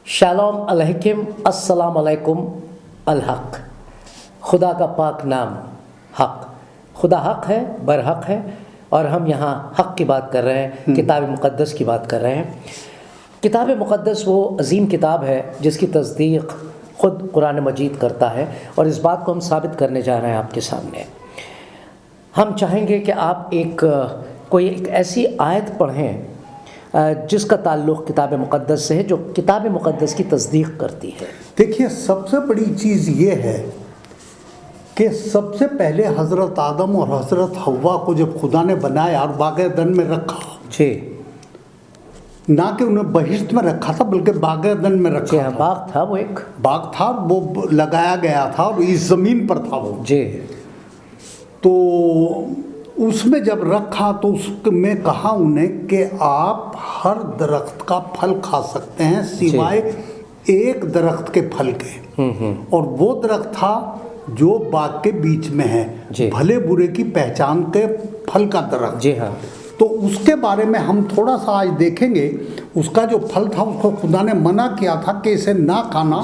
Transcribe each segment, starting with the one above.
Shalom علیکم، السلام علیکم۔ الحق، خدا کا پاک نام حق۔ خدا حق ہے، برحق ہے، اور ہم یہاں حق کی بات کر رہے ہیں، کتاب مقدس کی بات کر رہے ہیں۔ کتاب مقدس وہ عظیم کتاب ہے جس کی تصدیق خود قرآن مجید کرتا ہے، اور اس بات کو ہم ثابت کرنے جا رہے ہیں آپ کے سامنے۔ ہم چاہیں گے کہ آپ کوئی ایک ایسی آیت پڑھیں جس کا تعلق کتاب مقدس سے ہے، جو کتاب مقدس کی تصدیق کرتی ہے۔ دیکھیے، سب سے بڑی چیز یہ ہے کہ سب سے پہلے حضرت آدم اور حضرت حوا کو جب خدا نے بنایا اور باغ عدن میں رکھا، جی، نہ کہ انہیں بہشت میں رکھا تھا بلکہ باغ عدن میں رکھا تھا۔ باغ تھا، وہ ایک باغ تھا، وہ لگایا گیا تھا اور اس زمین پر تھا وہ۔ جی، تو اس میں جب رکھا تو اس میں کہا انہیں کہ آپ ہر درخت کا پھل کھا سکتے ہیں سوائے ایک درخت کے پھل کے، اور وہ درخت تھا جو باغ کے بیچ میں ہے، بھلے برے کی پہچان کے پھل کا درخت۔ جی ہاں۔ تو اس کے بارے میں ہم تھوڑا سا آج دیکھیں گے۔ اس کا جو پھل تھا اس کو خدا نے منع کیا تھا کہ اسے نہ کھانا،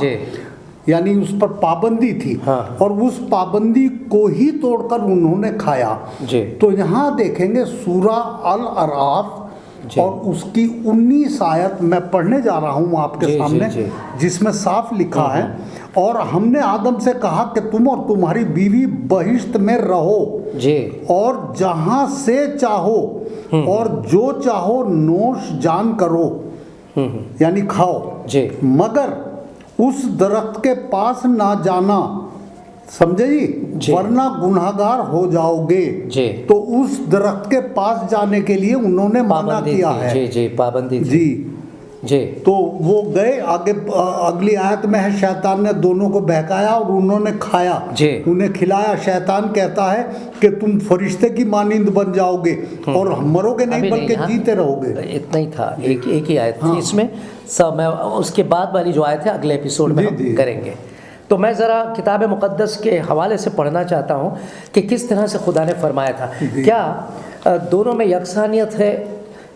یعنی اس پر پابندی تھی، اور اس پابندی کو ہی توڑ کر انہوں نے کھایا۔ تو یہاں دیکھیں گے سورہ الاعراف اور اس کی 19 آیت میں پڑھنے جا رہا ہوں آپ کے سامنے، جس میں صاف لکھا ہے، اور ہم نے آدم سے کہا کہ تم اور تمہاری بیوی بہشت میں رہو اور جہاں سے چاہو اور جو چاہو نوش جان کرو، یعنی کھاؤ، مگر اس درخت کے پاس نہ جانا، سمجھے جی، ورنہ گناہگار ہو جاؤ گے۔ تو اس درخت کے پاس جانے کے لیے انہوں نے منع کیا ہے، پابندی جی۔ تو وہ گئے آگے، اگلی آیت میں ہے شیطان نے دونوں کو بہکایا اور انہوں نے کھایا، انہیں کھلایا۔ شیطان کہتا ہے کہ تم فرشتے کی مانند بن جاؤ گے اور مرو گے نہیں بلکہ جیتے رہو گے۔ اتنا ہی تھا، ایک ہی آیت تھی اس میں، میں اس کے بعد والی جو آیت ہے اگلے ایپیسوڈ میں ہم کریں گے۔ تو میں ذرا کتاب مقدس کے حوالے سے پڑھنا چاہتا ہوں کہ کس طرح سے خدا نے فرمایا تھا۔ کیا دونوں میں یکسانیت ہے؟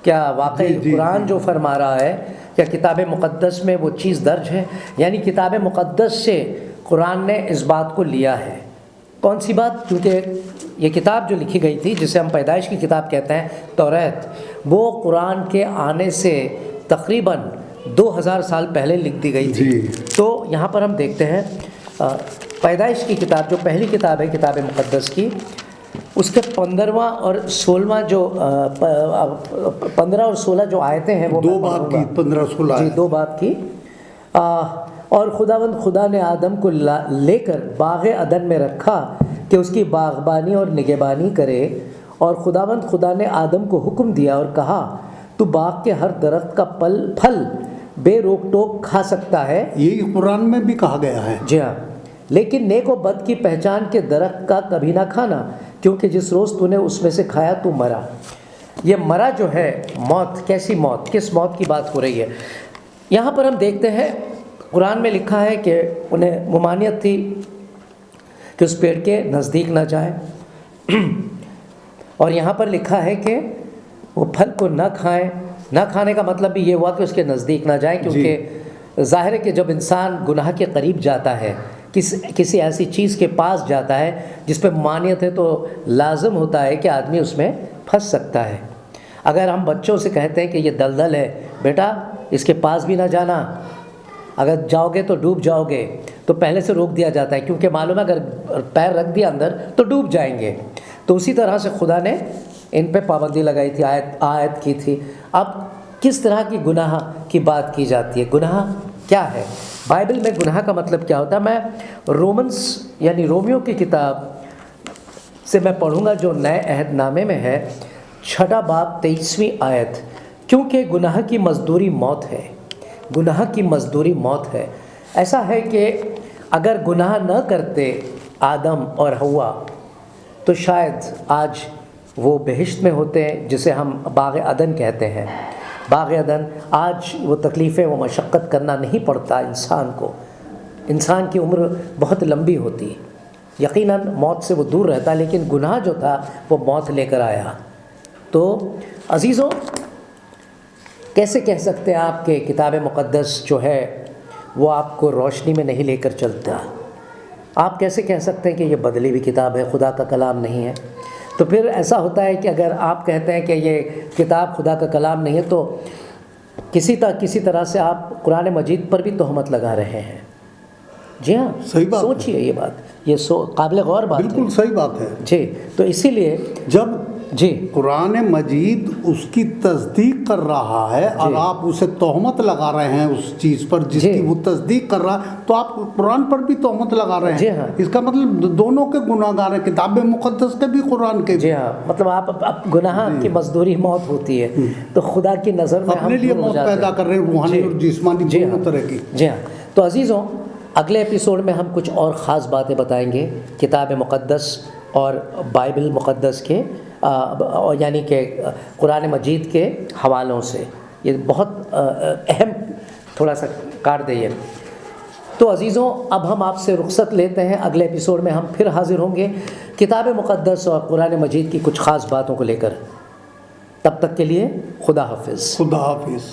کیا واقعی قرآن جو فرما رہا ہے، کیا کتاب مقدس میں وہ چیز درج ہے؟ یعنی کتاب مقدس سے قرآن نے اس بات کو لیا ہے۔ کون سی بات؟ کیونکہ یہ کتاب جو لکھی گئی تھی، جسے ہم پیدائش کی کتاب کہتے ہیں، توریت، وہ قرآن کے آنے سے تقریباً 2000 سال پہلے لکھ دی گئی تھی۔ تو یہاں پر ہم دیکھتے ہیں پیدائش کی کتاب جو پہلی کتاب ہے کتاب مقدس کی، اس کے 15واں اور 16واں جو 15 اور 16 جو آیتیں ہیں، وہ 2 باب کی 15-16، جی 2 باب کی۔ اور خدا نے آدم کو لے کر باغ عدن میں رکھا کہ اس کی باغبانی اور نگہبانی کرے، اور خدا نے آدم کو حکم دیا اور کہا تو باغ کے ہر درخت کا پھل بے روک ٹوک کھا سکتا ہے۔ یہی قرآن میں بھی کہا گیا ہے۔ جی ہاں، لیکن نیک و بد کی پہچان کے درخت کا کبھی نہ کھانا، کیونکہ جس روز تو نے اس میں سے کھایا تو مرا۔ یہ مرا جو ہے موت، کیسی موت، کس موت کی بات ہو رہی ہے؟ یہاں پر ہم دیکھتے ہیں قرآن میں لکھا ہے کہ انہیں ممانعت تھی کہ اس پیڑ کے نزدیک نہ جائے، اور یہاں پر لکھا ہے کہ وہ پھل کو نہ کھائیں۔ نہ کھانے کا مطلب بھی یہ ہوا کہ اس کے نزدیک نہ جائیں، کیونکہ ظاہر ہے کہ جب انسان گناہ کے قریب جاتا ہے، کسی ایسی چیز کے پاس جاتا ہے جس پہ ممانعت ہے، تو لازم ہوتا ہے کہ آدمی اس میں پھنس سکتا ہے۔ اگر ہم بچوں سے کہتے ہیں کہ یہ دلدل ہے، بیٹا اس کے پاس بھی نہ جانا، اگر جاؤ گے تو ڈوب جاؤ گے، تو پہلے سے روک دیا جاتا ہے، کیونکہ معلوم ہے اگر پیر رکھ دیا اندر تو ڈوب جائیں گے۔ تو اسی طرح سے خدا نے ان پہ پابندی لگائی تھی، آیت کی تھی۔ اب کس طرح کی گناہ کی بات کی جاتی ہے؟ گناہ کیا ہے؟ بائبل میں گناہ کا مطلب کیا ہوتا ہے؟ میں رومنس یعنی رومیو کی کتاب سے میں پڑھوں گا، جو نئے عہد نامے میں ہے، 6 باب 23ویں آیت۔ کیونکہ گناہ کی مزدوری موت ہے، گناہ کی مزدوری موت ہے۔ ایسا ہے کہ اگر گناہ نہ کرتے آدم اور حوا تو شاید آج وہ بہشت میں ہوتے ہیں، جسے ہم باغ عدن کہتے ہیں۔ باغ عدن، آج وہ تکلیفیں، وہ مشقت کرنا نہیں پڑتا انسان کو۔ انسان کی عمر بہت لمبی ہوتی، یقیناً موت سے وہ دور رہتا، لیکن گناہ جو تھا وہ موت لے کر آیا۔ تو عزیزوں، کیسے کہہ سکتے ہیں آپ کہ کتاب مقدس جو ہے وہ آپ کو روشنی میں نہیں لے کر چلتا. آپ کیسے کہہ سکتے ہیں کہ یہ بدلی ہوئی کتاب ہے, خدا کا کلام نہیں ہے؟ تو پھر ایسا ہوتا ہے کہ اگر آپ کہتے ہیں کہ یہ کتاب خدا کا کلام نہیں ہے تو کسی طرح سے آپ قرآن مجید پر بھی تہمت لگا رہے ہیں. جی ہاں, صحیح بات, سوچئے یہ بات, یہ قابل غور بات ہے. بالکل صحیح بات ہے. جی, تو اسی لیے جب جی قرآن مجید اس کی تصدیق کر رہا ہے اور آپ اسے تہمت لگا رہے ہیں اس چیز پر جس کی وہ تصدیق کر رہا ہے, تو آپ قرآن پر بھی تہمت لگا رہے ہیں. جی ہاں, اس کا مطلب دونوں کے گناہ گار ہیں, کتاب مقدس کے بھی قرآن کے بھی. جی ہاں, مطلب آپ گناہ کی مزدوری موت ہوتی ہے, تو خدا کی نظر میں اپنے لیے موت پیدا کر رہے ہیں, روحانی اور جسمانی دونوں طرح کی. جی ہاں. تو عزیزوں, اگلے ایپیسوڈ میں ہم کچھ اور خاص باتیں بتائیں گے کتاب مقدس اور بائبل مقدس کے یعنی کہ قرآن مجید کے حوالوں سے. یہ بہت اہم تھوڑا سا کاٹ دے یہ. تو عزیزوں, اب ہم آپ سے رخصت لیتے ہیں. اگلے ایپیسوڈ میں ہم پھر حاضر ہوں گے کتاب مقدس اور قرآن مجید کی کچھ خاص باتوں کو لے کر. تب تک کے لیے خدا حافظ. خدا حافظ.